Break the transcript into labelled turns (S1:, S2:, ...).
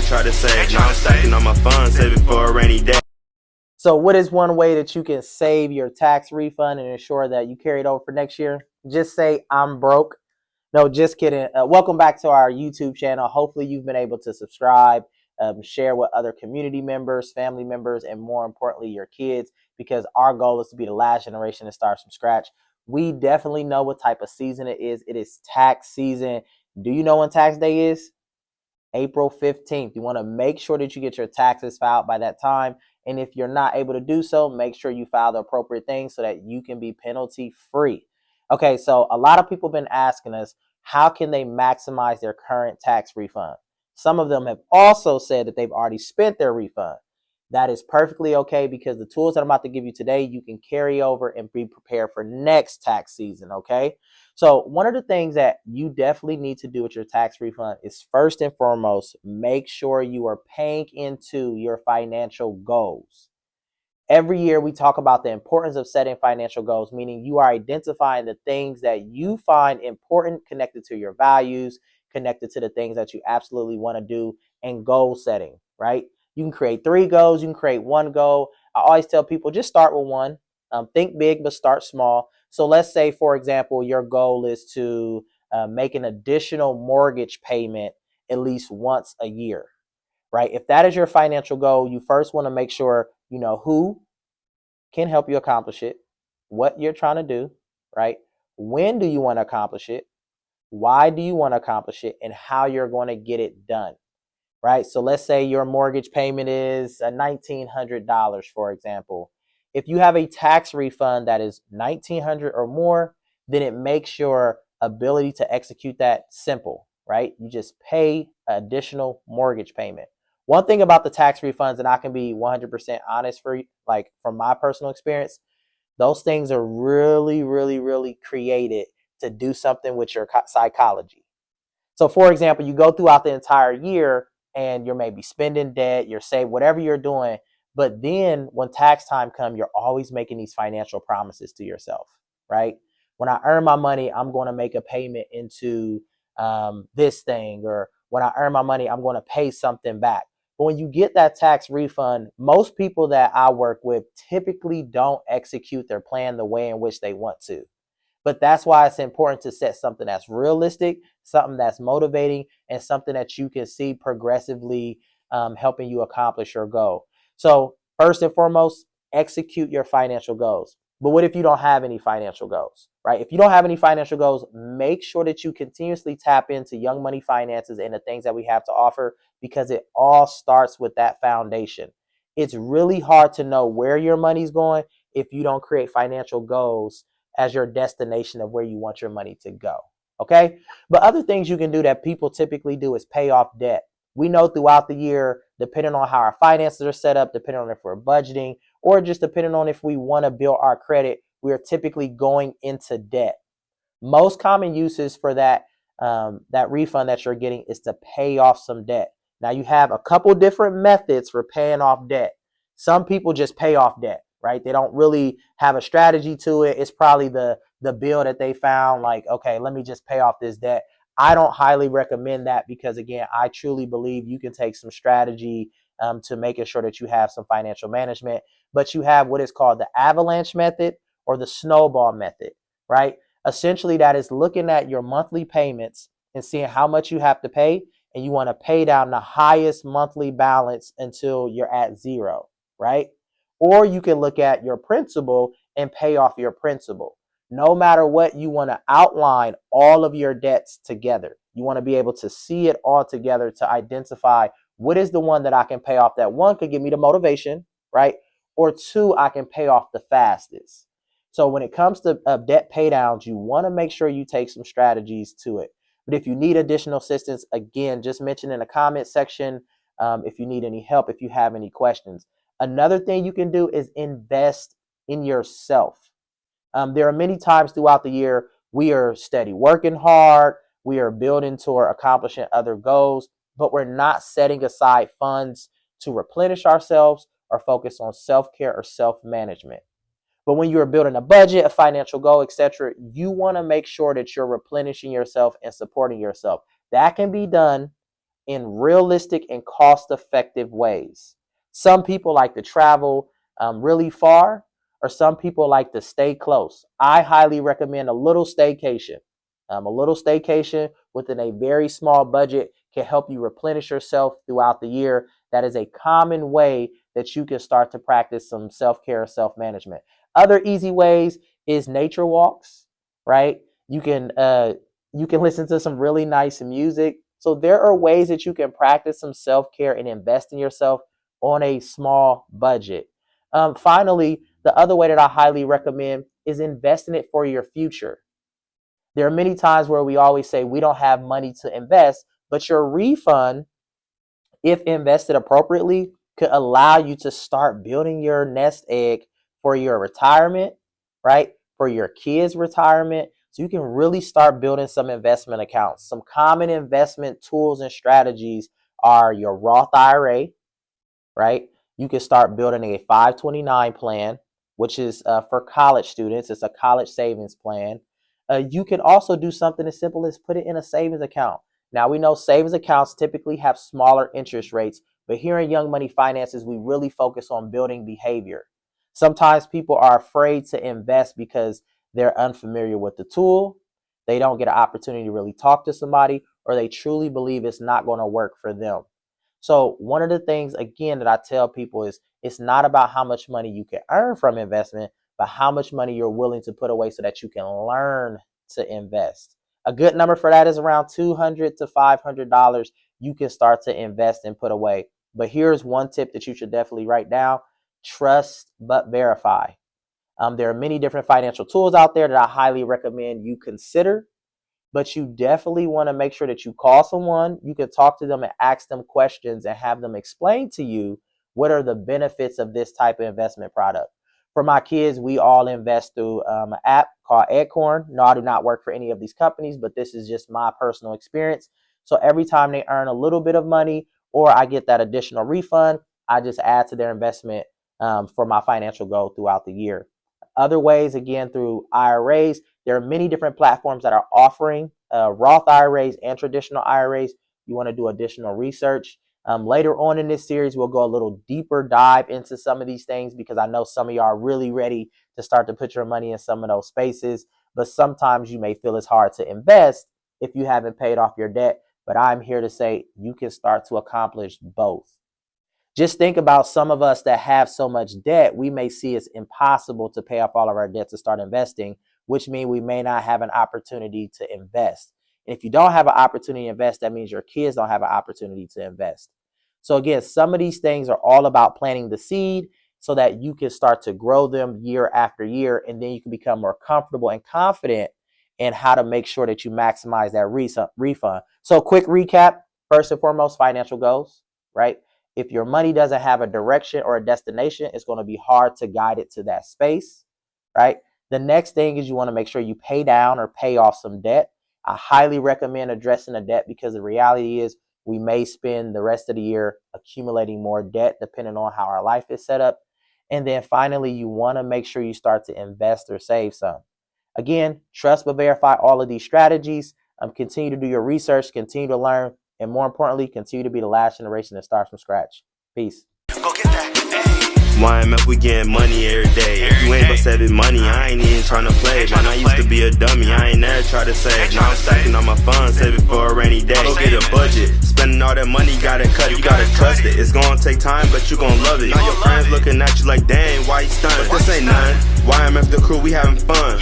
S1: try to save. Now I'm stacking on my funds, saving for a rainy day.
S2: So what is one way that you can save your tax refund and ensure that you carry it over for next year? Just say, I'm broke. No, just kidding. Welcome back to our YouTube channel. Hopefully you've been able to subscribe, share with other community members, family members, and more importantly, your kids, because our goal is to be the last generation to start from scratch. We definitely know what type of season it is. It is tax season. Do you know when tax day is? April 15th. You want to make sure that you get your taxes filed by that time. And if you're not able to do so, make sure you file the appropriate things so that you can be penalty free. Okay, so a lot of people have been asking us, how can they maximize their current tax refund? Some of them have also said that they've already spent their refund. That is perfectly okay, because the tools that I'm about to give you today, you can carry over and be prepared for next tax season, okay? So one of the things that you definitely need to do with your tax refund is, first and foremost, make sure you are paying into your financial goals. Every year we talk about the importance of setting financial goals, meaning you are identifying the things that you find important, connected to your values, connected to the things that you absolutely want to do, and goal setting, right? You can create 3 goals, you can create 1 goal. I always tell people, just start with 1. Think big, but start small. So let's say, for example, your goal is to make an additional mortgage payment at least once a year, right? If that is your financial goal, you first want to make sure you know who can help you accomplish it, what you're trying to do, right? When do you want to accomplish it? Why do you want to accomplish it? And how you're going to get it done, right? So let's say your mortgage payment is $1,900, for example. If you have a tax refund that is $1,900 or more, then it makes your ability to execute that simple, right? You just pay an additional mortgage payment. One thing about the tax refunds, and I can be 100% honest for you, like from my personal experience, those things are really, really, really created to do something with your psychology. So for example, you go throughout the entire year and you're maybe spending debt, you're saving, whatever you're doing. But then when tax time comes, you're always making these financial promises to yourself, right? When I earn my money, I'm going to make a payment into this thing, or when I earn my money, I'm going to pay something back. But when you get that tax refund, most people that I work with typically don't execute their plan the way in which they want to. But that's why it's important to set something that's realistic, something that's motivating, and something that you can see progressively helping you accomplish your goal. So first and foremost, execute your financial goals. But what if you don't have any financial goals, right? If you don't have any financial goals, make sure that you continuously tap into Young Money Finances and the things that we have to offer, because it all starts with that foundation. It's really hard to know where your money's going if you don't create financial goals as your destination of where you want your money to go. Okay. But other things you can do that people typically do is pay off debt. We know throughout the year, depending on how our finances are set up, depending on if we're budgeting, or just depending on if we want to build our credit, we are typically going into debt. Most common uses for that refund that you're getting is to pay off some debt. Now you have a couple different methods for paying off debt. Some people just pay off debt, right? They don't really have a strategy to it. It's probably the bill that they found, like, okay, let me just pay off this debt. I don't highly recommend that, because again, I truly believe you can take some strategy to making sure that you have some financial management. But you have what is called the avalanche method or the snowball method, right? Essentially, that is looking at your monthly payments and seeing how much you have to pay, and you want to pay down the highest monthly balance until you're at 0, right? Or you can look at your principal and pay off your principal. No matter what, you want to outline all of your debts together. You want to be able to see it all together to identify what is the one that I can pay off, that one could give me the motivation, right? Or 2, I can pay off the fastest. So when it comes to debt pay downs, you want to make sure you take some strategies to it. But if you need additional assistance, again, just mention in the comment section if you need any help, if you have any questions. Another thing you can do is invest in yourself. There are many times throughout the year we are steady working hard, we are building toward accomplishing other goals, but we're not setting aside funds to replenish ourselves or focus on self-care or self-management. But when you're building a budget, a financial goal, etc., you want to make sure that you're replenishing yourself and supporting yourself. That can be done in realistic and cost-effective ways. Some people like to travel really far, or some people like to stay close. I highly recommend a little staycation. A little staycation within a very small budget can help you replenish yourself throughout the year. That is a common way that you can start to practice some self-care or self-management. Other easy ways is nature walks, right? You can listen to some really nice music. So there are ways that you can practice some self-care and invest in yourself on a small budget. Finally, the other way that I highly recommend is investing it for your future. There are many times where we always say we don't have money to invest, but your refund, if invested appropriately, could allow you to start building your nest egg for your retirement, right? For your kids' retirement. So you can really start building some investment accounts. Some common investment tools and strategies are your Roth IRA, right? You can start building a 529 plan, which is for college students. It's a college savings plan. You can also do something as simple as put it in a savings account. Now, we know savings accounts typically have smaller interest rates, but here in Young Money Finances, we really focus on building behavior. Sometimes people are afraid to invest because they're unfamiliar with the tool. They don't get an opportunity to really talk to somebody, or they truly believe it's not going to work for them. So one of the things, again, that I tell people is it's not about how much money you can earn from investment, but how much money you're willing to put away so that you can learn to invest. A good number for that is around $200 to $500 you can start to invest and put away. But here's one tip that you should definitely write down: trust but verify. There are many different financial tools out there that I highly recommend you consider, but you definitely want to make sure that you call someone. You can talk to them and ask them questions and have them explain to you what are the benefits of this type of investment product. For my kids, we all invest through an app called Acorn. No, I do not work for any of these companies, but this is just my personal experience. So every time they earn a little bit of money or I get that additional refund, I just add to their investment for my financial goal throughout the year. Other ways, again, through IRAs. There are many different platforms that are offering Roth IRAs and traditional IRAs. You want to do additional research. Later on in this series, we'll go a little deeper dive into some of these things because I know some of y'all are really ready to start to put your money in some of those spaces. But sometimes you may feel it's hard to invest if you haven't paid off your debt. But I'm here to say you can start to accomplish both. Just think about some of us that have so much debt, we may see it's impossible to pay off all of our debt to start investing, which means we may not have an opportunity to invest. And if you don't have an opportunity to invest, that means your kids don't have an opportunity to invest. So again, some of these things are all about planting the seed so that you can start to grow them year after year, and then you can become more comfortable and confident in how to make sure that you maximize that refund. So quick recap: first and foremost, financial goals, right? If your money doesn't have a direction or a destination, it's going to be hard to guide it to that space, right? The next thing is you want to make sure you pay down or pay off some debt. I highly recommend addressing the debt because the reality is we may spend the rest of the year accumulating more debt depending on how our life is set up. And then finally, you want to make sure you start to invest or save some. Again, trust but verify all of these strategies. Continue to do your research, continue to learn, and more importantly, continue to be the last generation that starts from scratch. Peace.
S1: Go get that. YMF, we getting money every day. If you ain't but saving money, I ain't even tryna play. Man, I used to be a dummy, I ain't never try to save. Now I'm stacking all my funds, saving for a rainy day. Go get a budget, spending all that money, gotta cut, you gotta trust it. It's gonna take time, but you gon' love it. Now your friends looking at you like, dang, why you stunned? But this ain't none. YMF the crew, we having fun.